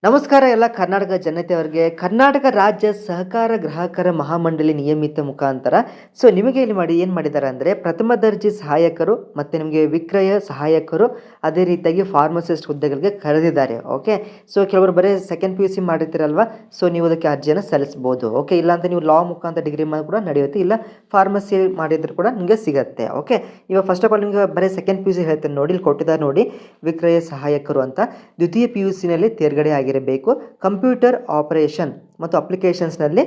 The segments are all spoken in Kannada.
ನಮಸ್ಕಾರ ಎಲ್ಲ ಕರ್ನಾಟಕ ಜನತೆಯವರಿಗೆ. ಕರ್ನಾಟಕ ರಾಜ್ಯ ಸಹಕಾರ ಗ್ರಾಹಕರ ಮಹಾಮಂಡಳಿ ನಿಯಮಿತ ಮುಖಾಂತರ ನಿಮಗೆ ಇಲ್ಲಿ ಏನು ಮಾಡಿದ್ದಾರೆ ಅಂದರೆ ಪ್ರಥಮ ದರ್ಜೆ ಸಹಾಯಕರು ಮತ್ತು ನಿಮಗೆ ವಿಕ್ರಯ ಸಹಾಯಕರು, ಅದೇ ರೀತಿಯಾಗಿ ಫಾರ್ಮಸಿಸ್ಟ್ ಹುದ್ದೆಗಳಿಗೆ ಕರೆದಿದ್ದಾರೆ. ಓಕೆ, ಕೆಲವರು ಬರೀ ಸೆಕೆಂಡ್ PUC ಮಾಡಿರ್ತೀರಲ್ವ, ನೀವು ಅದಕ್ಕೆ ಅರ್ಜಿಯನ್ನು ಸಲ್ಲಿಸ್ಬೋದು. ಓಕೆ, ಇಲ್ಲಾಂತ ನೀವು ಲಾ ಮುಖಾಂತರ ಡಿಗ್ರಿ ಮಾಡಿ ಕೂಡ ನಡೆಯುತ್ತೆ, ಇಲ್ಲ ಫಾರ್ಮಸಿ ಮಾಡಿದ್ರು ಕೂಡ ನಿಮಗೆ ಸಿಗುತ್ತೆ. ಓಕೆ, ಇವಾಗ ಫಸ್ಟ್ ಆಫ್ ಆಲ್ ನಿಮಗೆ ಬರೀ ಸೆಕೆಂಡ್ PUC ಹೇಳ್ತೇನೆ ನೋಡಿ, ಇಲ್ಲಿ ಕೊಟ್ಟಿದ್ದಾರೆ ನೋಡಿ, ವಿಕ್ರಯ ಸಹಾಯಕರು ಅಂತ. ದ್ವಿತೀಯ PUCನಲ್ಲಿ ತೇರ್ಗಡೆ ಆಗಿರಬೇಕು, ಕಂಪ್ಯೂಟರ್ ಆಪರೇಷನ್ ಮತ್ತು ಅಪ್ಲಿಕೇಶನ್ಸ್ನಲ್ಲಿ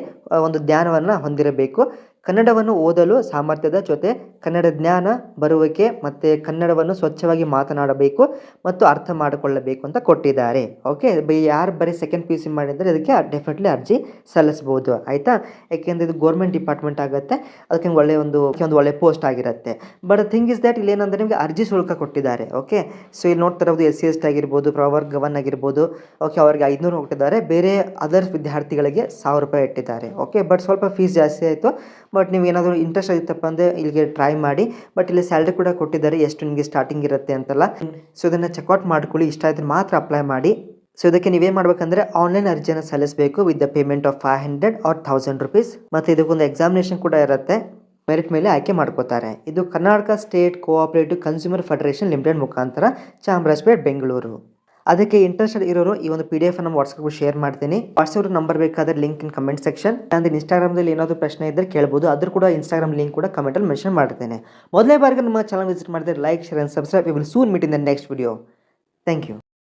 ಒಂದು ಜ್ಞಾನವನ್ನು ಹೊಂದಿರಬೇಕು, ಕನ್ನಡವನ್ನು ಓದಲು ಸಾಮರ್ಥ್ಯದ ಜೊತೆ ಕನ್ನಡ ಜ್ಞಾನ ಬರುವಿಕೆ ಮತ್ತು ಕನ್ನಡವನ್ನು ಸ್ವಚ್ಛವಾಗಿ ಮಾತನಾಡಬೇಕು ಮತ್ತು ಅರ್ಥ ಮಾಡಿಕೊಳ್ಳಬೇಕು ಅಂತ ಕೊಟ್ಟಿದ್ದಾರೆ. ಓಕೆ, ಯಾರು ಬರೀ ಸೆಕೆಂಡ್ PUC ಮಾಡಿದರೆ ಅದಕ್ಕೆ ಡೆಫಿನೆಟ್ಲಿ ಅರ್ಜಿ ಸಲ್ಲಿಸ್ಬೋದು, ಆಯಿತಾ. ಯಾಕೆಂದರೆ ಇದು ಗೌರ್ಮೆಂಟ್ ಡಿಪಾರ್ಟ್ಮೆಂಟ್ ಆಗುತ್ತೆ, ಅದಕ್ಕೆ ಒಂದು ಒಳ್ಳೆ ಪೋಸ್ಟ್ ಆಗಿರುತ್ತೆ. ಬಟ್ ಥಿಂಗ್ ಇಸ್ ದ್ಯಾಟ್ ಇಲ್ಲಿ ಏನಂದರೆ ನಿಮಗೆ ಅರ್ಜಿ ಶುಲ್ಕ ಕೊಟ್ಟಿದ್ದಾರೆ. ಓಕೆ, ಇಲ್ಲಿ ನೋಡ್ತಾ ಇರೋದು SC ST ಆಗಿರ್ಬೋದು, ಪ್ರವರ್ಗ 1 ಆಗಿರ್ಬೋದು. ಓಕೆ, ಅವರಿಗೆ 500 ಕೊಟ್ಟಿದ್ದಾರೆ, ಬೇರೆ ಅದರ್ ವಿದ್ಯಾರ್ಥಿಗಳಿಗೆ 1000 ರೂಪಾಯಿ ಇಟ್ಟಿದ್ದಾರೆ. ಓಕೆ, ಬಟ್ ಸ್ವಲ್ಪ ಫೀಸ್ ಜಾಸ್ತಿ ಆಯಿತು. ಬಟ್ ನೀವು ಏನಾದರೂ ಇಂಟ್ರೆಸ್ಟ್ ಆಗಿತ್ತಪ್ಪ ಅಂದರೆ ಇಲ್ಲಿಗೆ ಟ್ರೈ ಮಾಡಿ. ಬಟ್ ಇಲ್ಲಿ ಸ್ಯಾಲ್ರಿ ಕೂಡ ಕೊಟ್ಟಿದ್ದಾರೆ, ಎಷ್ಟು ನಿಮಗೆ ಸ್ಟಾರ್ಟಿಂಗ್ ಇರುತ್ತೆ ಅಂತೆಲ್ಲ. ಇದನ್ನು ಚೆಕ್ಔಟ್ ಮಾಡ್ಕೊಳ್ಳಿ, ಇಷ್ಟ ಆಯಿತು ಮಾತ್ರ ಅಪ್ಲೈ ಮಾಡಿ. ಇದಕ್ಕೆ ನೀವೇನು ಮಾಡಬೇಕಂದ್ರೆ ಆನ್ಲೈನ್ ಅರ್ಜಿಯನ್ನು ಸಲ್ಲಿಸಬೇಕು with the payment of 500 or 1000 rupees. ಮತ್ತು ಇದಕ್ಕೊಂದು ಎಕ್ಸಾಮಿನೇಷನ್ ಕೂಡ ಇರುತ್ತೆ, ಮೆರಿಟ್ ಮೇಲೆ ಆಯ್ಕೆ ಮಾಡ್ಕೋತಾರೆ. ಇದು Karnataka state cooperative consumer federation limited ಮುಖಾಂತರ, ಚಾಮರಾಜಪೇಟೆ, ಬೆಂಗಳೂರು. ಅದಕ್ಕೆ ಇಂಟ್ರೆಸ್ಟೆಡ್ ಇರೋರು ಈ ಒಂದು PDF ನಮ್ಮ ವಾಟ್ಸಪ್ಗೆ ಶೇರ್ ಮಾಡ್ತೀನಿ. ವಾಟ್ಸಪ್ ನಂಬರ್ ಬೇಕಾದರೆ ಲಿಂಕ್ ಇನ್ ಕಮೆಂಟ್ ಸೆಕ್ಷನ್. ಅಂದರೆ ಇನ್ಸ್ಟಾಗ್ರಾಮಲ್ಲಿ ಏನಾದರೂ ಪ್ರಶ್ನೆ ಇದ್ದರೆ ಕೇಳ್ಬೋದು, ಅದ್ರ ಕೂಡ ಇನ್ಸ್ಟಾಗ್ರಾಮ್ ಲಿಂಕ್ ಕೂಡ ಕಮೆಂಟಲ್ಲಿ ಮೆನ್ಷನ್ ಮಾಡ್ತೇನೆ. ಮೊದಲೇ ಬಾರಿಗೆ ನಮ್ಮ ಚಾನಲ್ ವಿಸಿಟ್ ಮಾಡಿದ್ರೆ like, share and subscribe. We will soon meet in the next video. Thank you.